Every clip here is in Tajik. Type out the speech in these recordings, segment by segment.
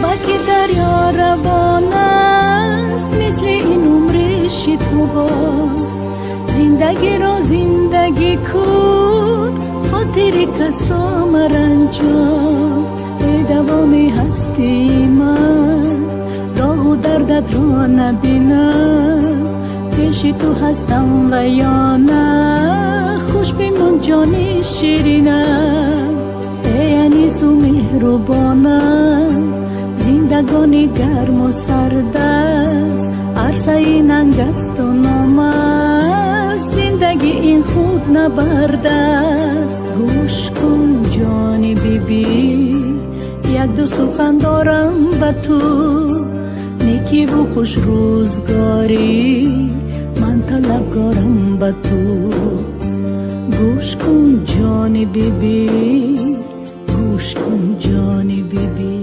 که دریا روان است مثل این عمر شتابا زندگی را زندگی کن خاطر کس را مرنجان ای دوام هستی من داغ و دردت را نبینم پیش تو هستم و یا نه خوش بمان جان شیرینم ای انیس و مهربانم زندگانی گرم و سرد است عرصه ننگ است و نام است زندگی این خود نبرد است گوش کن جان بیبی یک دو سخن دارم به تو نیکی و خوش روزگاری من طلبگارم به تو گوش کن جان بیبی گوش کن جان بیبی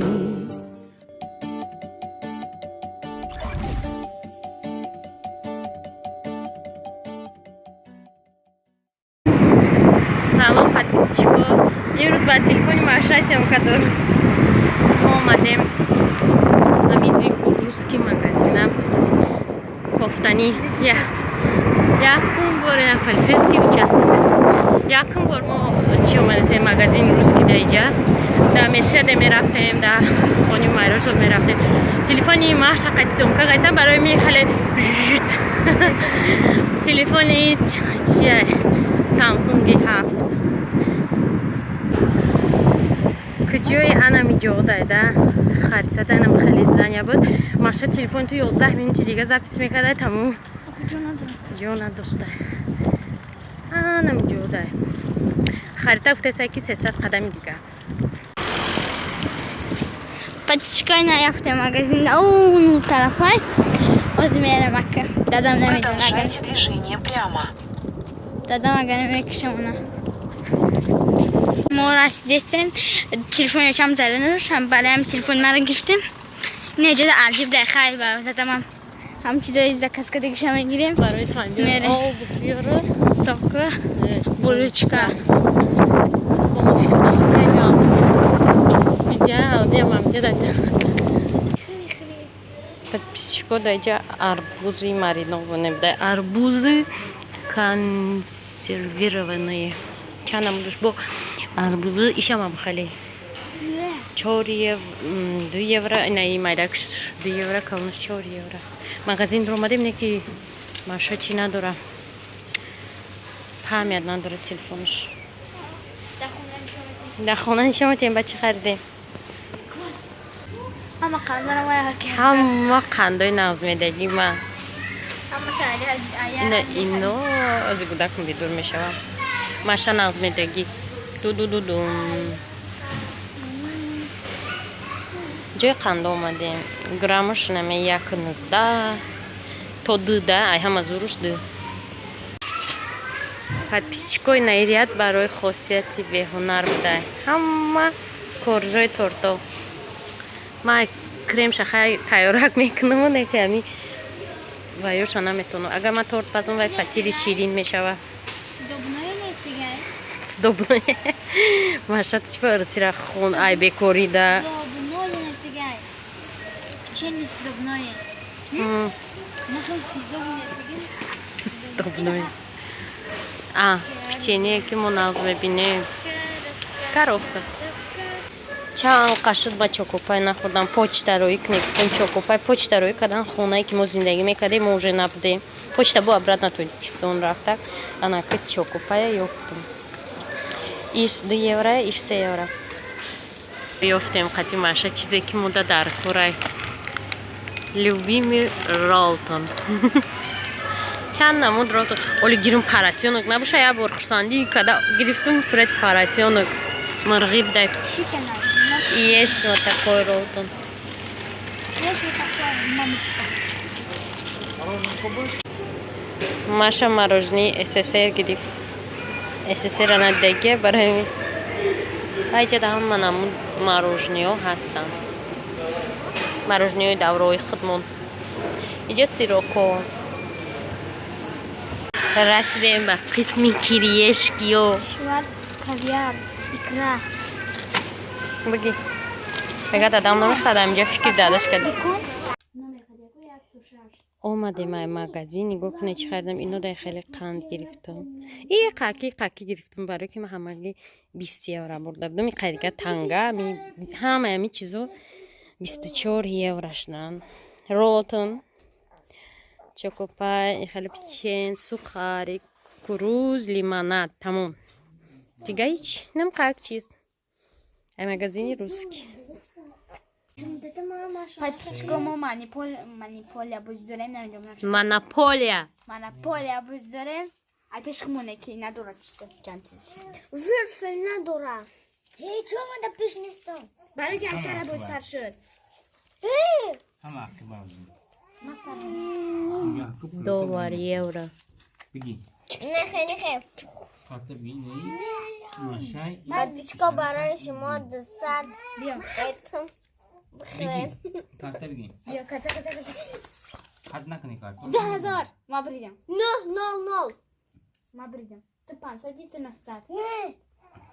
سلام подписчиков. امروز با تلفن ماشای سیمکادور اومدیم نمیزی روسکی магазинам кофтани якум бор як полицейский участок якум бор мо чи омадем магазин русский даиҷа да мешеде мерафтем да хони майрошо мерафтем телефони маша қатисумка қайсам барои мехале телефони чия Samsung 7 куҷои анами ҷодайда харитаданам хеле заня буд маша телефон ту 11 минути дига запис мекардай тамом ҷо надошта анами ҷодай харита гуфтесай ки 300 қадами дига Подчекай наявте магазин оун тарафай озмера макка дадам намедонаган Продолжайте движение прямо. дадам агар мекашамона мо расидестем телефон якам зада надоштам балаям телефон мара гирифтем неҷада алҷиб дайхай ба дадамам ҳам чизои заказ кардагиша мегирем барои санҷон об биёра сока булочка бомо фикр доштам наҷам видео аудио мамҷадад подписчико даҷа арбузи маринованный дай арбузы консервированные чанам душ бо арбузы ишамам хеле 4 евро инаи майдакш 2 евро калонаш 4 евро магазин омадем не ки маша чи надора памят надора телефонш дар хона нишомотем ба чи харидем ҳама қандои нағзмедагӣ ман ино аз гудакм бидур мешавам маша нағзмедагӣ дудудудум ҷои қанд омадем граммаш наме 1.19 то 2 ай ҳама зуруш 2 подписчикои наирияд барои хосияти беҳунар будай ҳама коржои торто ман крем шахар тайёрак мекунам неки ами ваёша наметонам агар ман торт пазам вай фатири ширин мешава сдобное маша чӣ русира хун ай бекорида сдобное печенье ки мо нағз мебинем коровка чанд қашуд ба чокопай нахӯрдам почтароӣ кунем чокопай почтароӣ кардан хонае ки мо зиндагӣ мекардем мо уже набудем почта бо обратно тоҷикистон рафта анаки чокопая ёфтем иш 2 евро иш 3 евро ёфтем қати маша чизе ки мода дар корай любимый ролтон чанд намуд ролтон оли гирим поросенок набоша як бор хурсандӣ када гирифтум сурати поросенок марғиб дай есть вот такой ролтон маша мороженое СССР гирифт СССР анаддаге барои айҷада ҳама намуд мороженыҳо ҳастанд мороженыҳои давраҳои худмон иҷо сироко расидем ба қисми кириешкиё шварц кавиар икра бигӣ فقط آدم نمیخواد اینجا فکر دادش کردی اومدیم این مغازه نگاه کنه چی خریدم. اینو در خیلی قند گرفتم. این قاکی گرفتم برای که من همگی 20 یورو برده بودم. این قیدگاه تنگه همه همی چیزو 24 یوروشنن. رولتون چوکوپای خیلی پیچین سوخاری کروز لیموناد تمام دیگه هیچ نمیخواد چیز. این مغازه روسکی Patričko mu manipolja buzdurem, ne vidim. Monopolia buzdurem, a peškmu neki nadura čiste čantizi. Würfel nadura. Hey, çoma da pişniston. Barı gel sara bu sarşır. Hey! Ama akı bazı. $2 euro. Peki. Nexe. Hatta bir neyi? Maşay. Patričko برای شما 200 ettim. Peki. Karta bir gün. Yok kata. Hadi ne kadar kartı? 10,000. Ma bridem. No. Ma bridem. Tu 500 di tu 900. Ne?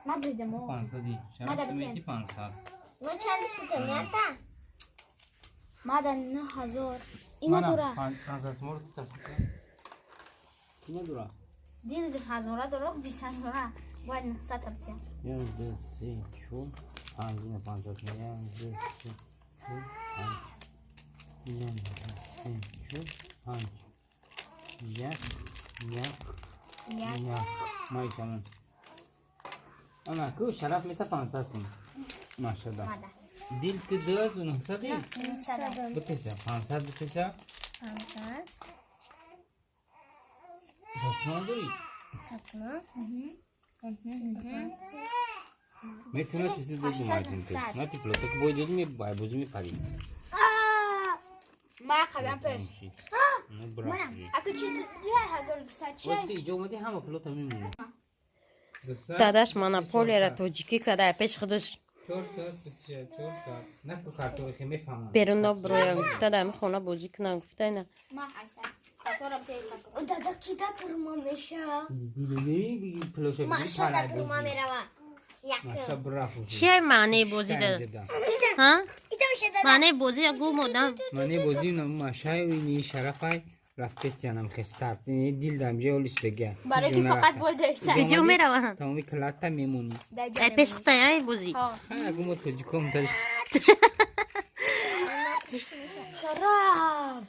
Ma bridem o. Pansa değil. Hadi Şarap bir demek ki pansa. No çalışmıştım ya da. Ma da 9,000. Ina dura. Pansa smor tutarsın. Ne dura? Dil 10,000 dura 20,000. Baid 900 tapacağım. Yüzde şu. Hangi pansa? Yüzde şu. Ya. Maşallah. Ama ku şarap meta pansa tun. Maşallah. Dil kıdığız onu sabi. Bıkışa. Pansa bıkışa. Satma değil. मैं तुम्हें किसी को घुमा देते ना तो प्लो तक बोझ में बाय बोझ में पारी Ma kadar peş. ना बड़ा Akı çizi 10,200 şey. वो जो मत हम प्लो तमें मुझे داداش monopolia را توجیکی کرده پیش خودش چور نه تو کارتو که میفهمم بیرون برویم گفته در خونه بازی کنم گفته نه Ma asal. Katora pey. O da kitap durmamışa. دیدی پلو شو Maşa da durma merhaba. Yakın. ماشا برافو چیه معنی بازی داده ها İde bir şey de. معنی بازی گو مودم معنی بازی نم ماشای وینی شرفای رفته جانم خستار دیل دم جولش بگه Barı ki fakat boyda isen. کجا میروم تمامی کلاتا میمونی ای پیش خطه ای بازی Ha. ها گمو تو جکم درش Şarap.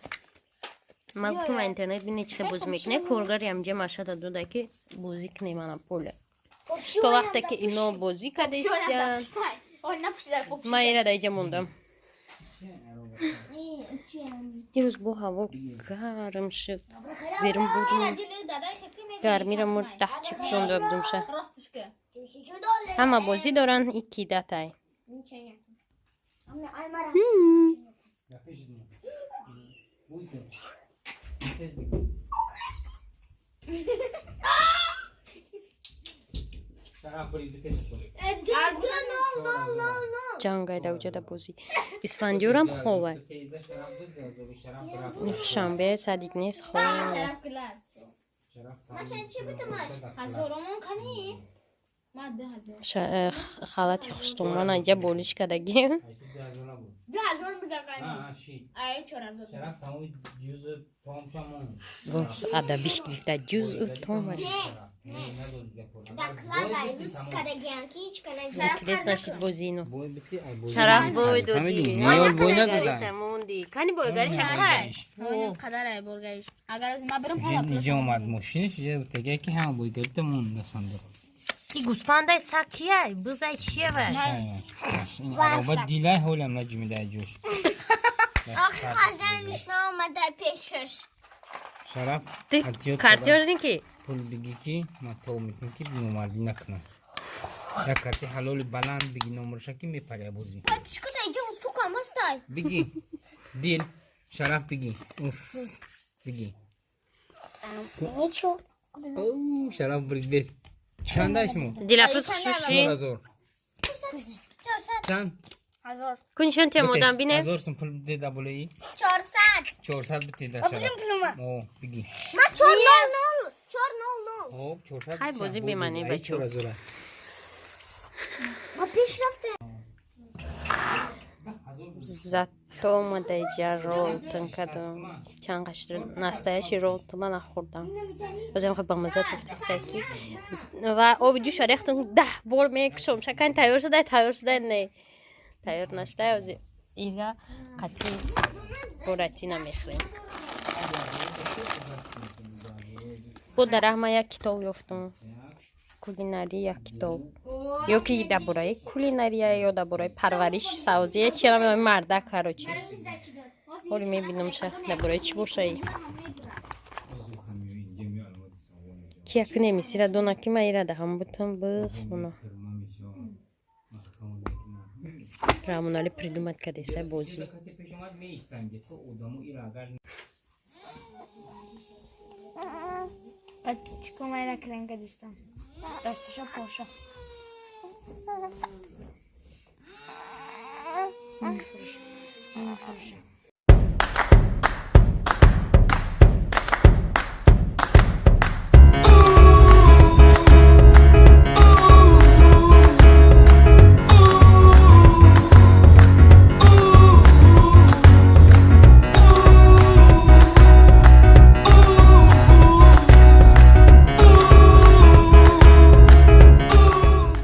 ما گفتم اینترنت بینی چه بازی میکنه کارگری همجا مشهد داده که بازی کنه monopolia که وقتی که اینو بازی کرده Şöyle است yapıştay. O ne yapıştay popşi. من ایره دیگه موندم یه روز با هوا گرم شد بیرون بودم گرمی را مرد ده چی پشونده بودم شه Rastışkı. همه بازی دارن ایکی ده تای شرف بری بتش جان گایده وجود بازی اسفندیورم خوبه شنبه صدیق نیست خوبه Şarap kılar. Hazırımın kanı. Madde hazır. خالتی خوشتون اینجا بولیش کدگی 10,000 bir dakika. Ay çok hazır. شرف تمامی جوز تام شمون ادبیش گرفته جز او تومش کلیس نشید بازی اینو بوی بتی ای بوی شرف بوی دودی نیول بوی ندادن تموندی کنی بویگاری شکر Ne kadar ay burgayış. Agar az ma benim hala اینجا اومد ماشینش یه تگه که هم بوی گرفته مون دستنده ای گوسپندای سکیه بزای چیه بر این عربا دیلای هولم نجمی در جوش Hazırmış ne olmadı peşir. شرف کارت یاردین که پول بگی که ما تو میکنم که نومردی نکنه یا کارتی حلال بلند بگی نمرشه که میپره بوزی Patričko da idzie utukam ostaj. بگی دیل شرف بگی اوف بگی Niço? او شرف برید بیس چندش مو دیلافروز خوشوشی زور چند hazır. کنشون تیمودن بینه هزار سم پول بده دبلوی 400. 400 بده در شرف او بگی Ma çor nol. Çor nol. او 400 خیلی بازی بیمانی بچه زوره Ma peşrafte. зато омада иҷа ролтон кардам чанд қашр настаяши ролтона нахӯрдам бозем хуб ба мазза туфтастаки ва оби ҷӯша рехтам 10 бор мекушам шакани тайёр шуда не тайёр нашуда ози ига қатъи буратино мехӯрем бо дар ҳама як китоб ёфтам кулинария як китоб ё ки дар бораи кулинария ё дар бораи парвариши савзия чи намедонам марда карочи ҳоли мебинам дар бораи чӣ бошаи ки як немисира дона ки ман ира даҳам бутам бихона рамонали придумат кадесай бозӣ Птичку майра кренка дистам. Дасташа поша.